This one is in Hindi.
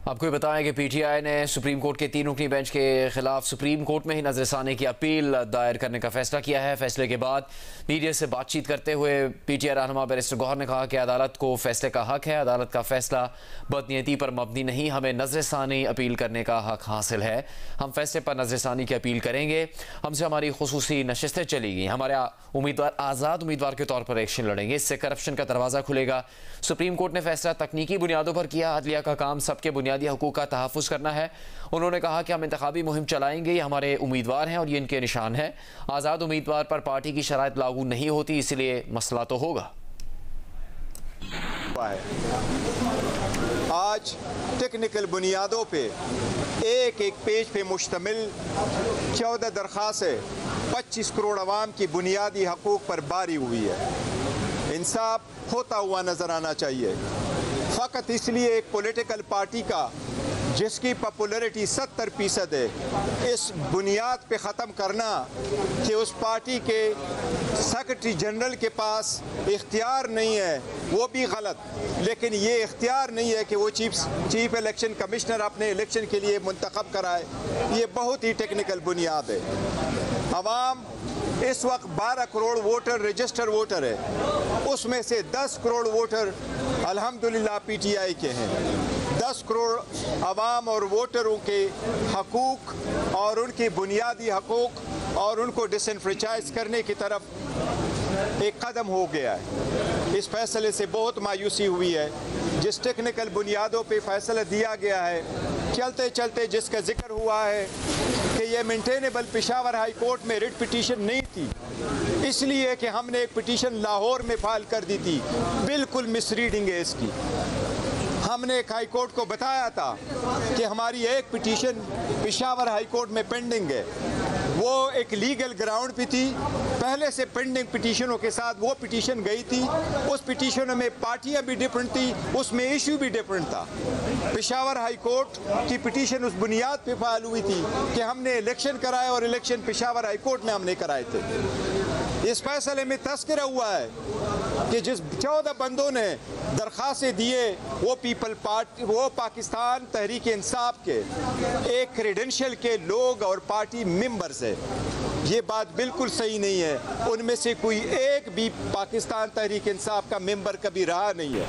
आपको ये बताएं कि पीटीआई ने सुप्रीम कोर्ट के 3 रुकनी बेंच के खिलाफ सुप्रीम कोर्ट में ही नजरसानी की अपील दायर करने का फैसला किया है। फैसले के बाद मीडिया से बातचीत करते हुए पीटीआई रहनुमा बैरिस्टर गौहर ने कहा कि अदालत को फैसले का हक है, अदालत का फैसला बदनीयती पर मबनी नहीं, हमें नजरसानी अपील करने का हक हासिल है। हम फैसले पर नजरसानी की अपील करेंगे। हमसे हमारी खुसूसी नशिस्तें चली गई, हमारे उम्मीदवार आज़ाद उम्मीदवार के तौर पर एक्शन लड़ेंगे, इससे करप्शन का दरवाज़ा खुलेगा। सुप्रीम कोर्ट ने फैसला तकनीकी बुनियादों पर किया, अदलिया का काम सबके बुनियादी हकूक़ का तहफ़्फ़ुज़ करना है। उन्होंने कहा कि हम इंतखाबी मुहिम चलाएंगे, ये हमारे उम्मीदवार हैं और ये इनके निशान हैं। आज़ाद उम्मीदवार पर पार्टी की शराइत लागू नहीं होती, इसलिए मसला तो होगा। आज टेक्निकल बुनियादों पे एक एक पेज पे मुश्तमिल 14 दरख्वास्तें 25 करोड़ अवाम की बुनियादी हकूक़ पर बारी हुई है। इंसाफ होता हुआ नज़र आना चाहिए। फ़कत इसलिए एक पॉलिटिकल पार्टी का जिसकी पॉपुलैरिटी 70% है, इस बुनियाद पे ख़त्म करना कि उस पार्टी के सेक्रेटरी जनरल के पास इख्तियार नहीं है, वो भी गलत। लेकिन ये इख्तियार नहीं है कि वो चीफ इलेक्शन कमिश्नर अपने इलेक्शन के लिए मुंतखब कराए, ये बहुत ही टेक्निकल बुनियाद है। अवाम इस वक्त 12 करोड़ वोटर रजिस्टर वोटर है, उसमें से 10 करोड़ वोटर अल्हम्दुलिल्लाह पीटीआई के हैं। 10 करोड़ अवाम और वोटरों के हकूक़ और उनकी बुनियादी हकूक़ और उनको डिसएनफ्रेंचाइज करने की तरफ एक कदम हो गया है। इस फैसले से बहुत मायूसी हुई है। जिस टेक्निकल बुनियादों पे फैसला दिया गया है, चलते चलते जिसका जिक्र हुआ है कि ये मेंटेनेबल पेशावर हाई कोर्ट में रिट पिटीशन नहीं थी, इसलिए कि हमने एक पिटीशन लाहौर में फाइल कर दी थी। बिल्कुल मिसरीडिंग है इसकी। हमने हाई कोर्ट को बताया था कि हमारी एक पिटीशन पेशावर हाई कोर्ट में पेंडिंग है, वो एक लीगल ग्राउंड पे थी। पहले से पेंडिंग पिटीशनों के साथ वो पिटीशन गई थी। उस पिटीशन में पार्टियां भी डिफरेंट थी, उसमें इशू भी डिफरेंट था। पेशावर हाई कोर्ट की पिटीशन उस बुनियाद पे फाइल हुई थी कि हमने इलेक्शन कराए और इलेक्शन पेशावर हाई कोर्ट में हमने कराए थे। इस फैसले में तस्करा हुआ है कि जिस 14 बंदों ने दरख्वास्तें दिए वो पीपल पार्टी, वो पाकिस्तान तहरीक इंसाफ के एक क्रेडेंशियल के लोग और पार्टी मेंबर्स है। ये बात बिल्कुल सही नहीं है। उनमें से कोई एक भी पाकिस्तान तहरीक इंसाफ का मेंबर कभी रहा नहीं है।